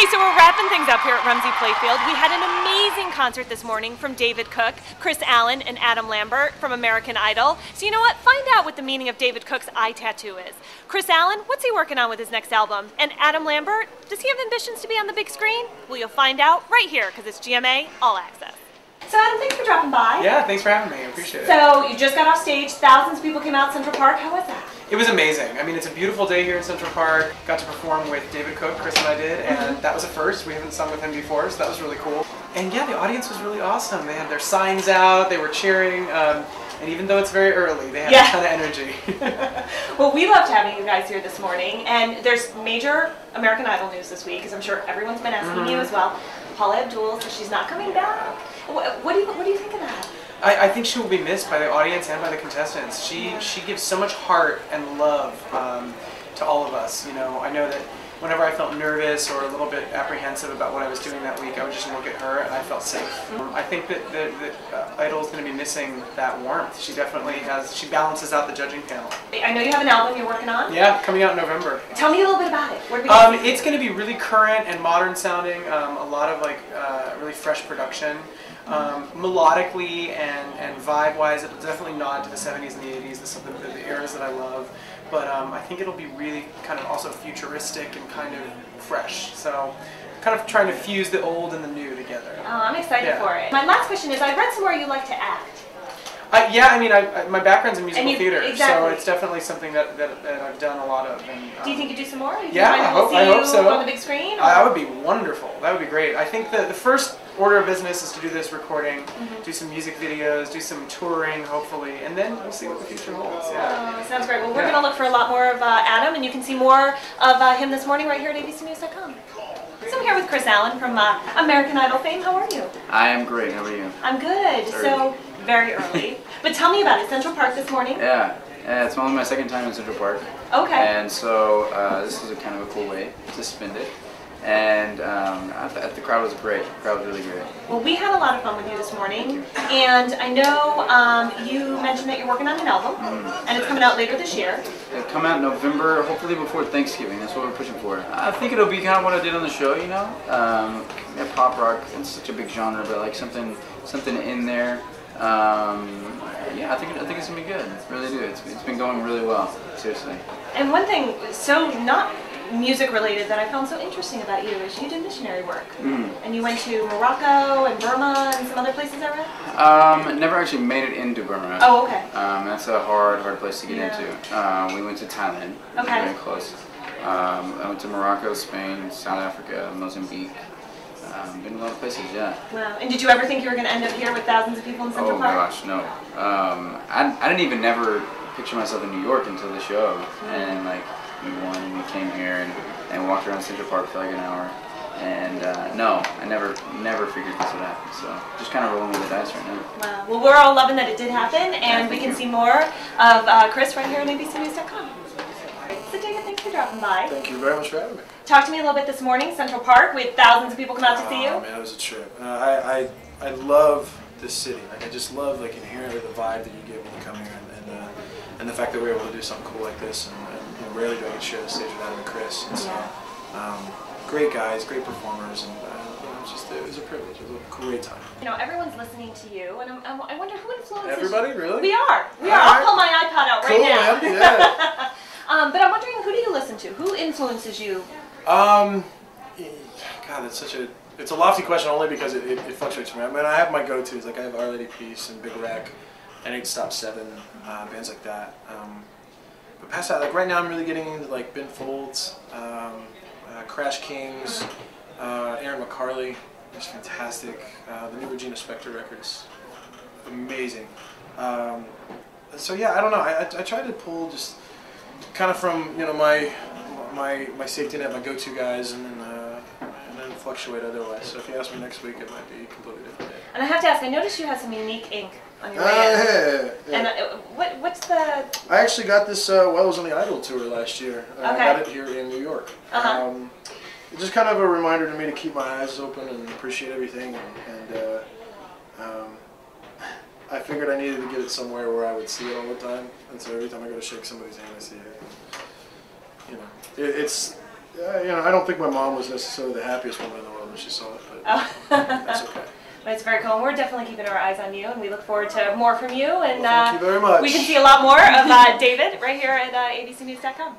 Hey, so we're wrapping things up here at Rumsey Playfield. We had an amazing concert this morning from David Cook, Kris Allen, and Adam Lambert from American Idol. So you know what? Find out what the meaning of David Cook's eye tattoo is. Kris Allen, what's he working on with his next album? And Adam Lambert, does he have ambitions to be on the big screen? Well, you'll find out right here, because it's GMA All Access. So Adam, thanks for dropping by. Yeah, thanks for having me. I appreciate it. So you just got off stage. Thousands of people came out Central Park. How was that? It was amazing. I mean, it's a beautiful day here in Central Park. Got to perform with David Cook, Kris and I did, and that was a first. We haven't sung with him before, so that was really cool. And yeah, the audience was really awesome. They had their signs out, they were cheering, and even though it's very early, they had a ton of energy. Well, we loved having you guys here this morning, and there's major American Idol news this week, as I'm sure everyone's been asking you as well. Paula Abdul says she's not coming back. What do you think of that? I think she will be missed by the audience and by the contestants. She gives so much heart and love to all of us. You know, I know that whenever I felt nervous or a little bit apprehensive about what I was doing that week, I would just look at her and I felt safe. I think that Idol is going to be missing that warmth. She definitely has. She balances out the judging panel. I know you have an album you're working on. Yeah, coming out in November. Tell me a little bit about it. It's going to be really current and modern sounding. A lot of really fresh production. Melodically and vibe-wise, it'll definitely nod to the 70s and the 80s, the eras that I love. But I think it'll be really kind of also futuristic and kind of fresh. So kind of trying to fuse the old and the new together. Oh, I'm excited for it. My last question is, I read somewhere you like to act. Yeah, I mean, my background's in musical theater, so it's definitely something that I've done a lot of. And, do you think you do some more? Yeah, I hope so. On the big screen? That would be wonderful. That would be great. I think that the first order of business is to do this recording, do some music videos, do some touring, hopefully, and then we'll see what the future holds. Yeah. Oh, sounds great. Well, we're going to look for a lot more of Adam, and you can see more of him this morning right here at abcnews.com. So I'm here with Kris Allen from American Idol fame. How are you? I am great. How are you? I'm good. So very early. But tell me about it. Central Park this morning? Yeah, it's only my second time in Central Park. Okay. And so this was a kind of a cool way to spend it. And the crowd was great. The crowd was really great. Well, we had a lot of fun with you this morning. And I know you mentioned that you're working on an album, and it's coming out later this year. It'll come out in November, hopefully before Thanksgiving. That's what we're pushing for. I think it'll be kind of what I did on the show, you know? Pop rock, it's such a big genre, but like something in there. Yeah, I think it's gonna be good. Really do. It's been going really well. Seriously. And one thing, so not music related, that I found so interesting about you is you did missionary work, and you went to Morocco and Burma and some other places. I read. Never actually made it into Burma. Oh, okay. That's a hard place to get into. We went to Thailand. Okay. Very close. I went to Morocco, Spain, South Africa, Mozambique. Been a lot of places, yeah. Wow. And did you ever think you were going to end up here with thousands of people in Central Park? Oh gosh, no. I didn't even never picture myself in New York until the show, and like we won and we came here and walked around Central Park for like an hour, and no, I never figured this would happen. So just kind of rolling with the dice right now. Wow. Well, we're all loving that it did happen, and we can see more of Kris right here on abcnews.com. So David, thanks for dropping by. Thank you very much for having me. Talk to me a little bit this morning, Central Park, with thousands of people come out to see you. Oh man, it was a trip. I love this city. Like I just love like inherently the vibe that you get when you come here, and the fact that we're able to do something cool like this, and you know, rarely do I get to share the stage with Adam and Kris. And so, great guys, great performers, and it was a privilege. It was a great time. You know, everyone's listening to you, and I wonder who influences everybody. Really? We are. I'll pull my iPod out right now. Cool, yeah. But I'm wondering, who do you listen to? Who influences you? God, it's a lofty question only because it fluctuates for me. I mean, I have my go-tos, like I have Our Lady Peace and Big Wreck, and 8 Stop 7, bands like that. But past that, like right now I'm really getting into like Ben Folds, Crash Kings, Aaron McCarley, is fantastic. The new Regina Spektor records, amazing. So yeah, I don't know, I try to pull just kind of from, you know, my safety net, my go-to guys, and then fluctuate otherwise. So if you ask me next week, it might be a completely different day. And I have to ask, I noticed you have some unique ink on your way in. Yeah. And what's the... I actually got this while I was on the Idol tour last year. I got it here in New York. It's just kind of a reminder to me to keep my eyes open and appreciate everything. And I figured I needed to get it somewhere where I would see it all the time. And so every time I go to shake somebody's hand, I see it. You know, you know, I don't think my mom was necessarily the happiest woman in the world when she saw it, but that's okay. But it's very cool. And we're definitely keeping our eyes on you, and we look forward to more from you. And Well, thank you very much. we can see a lot more of David right here at abcnews.com.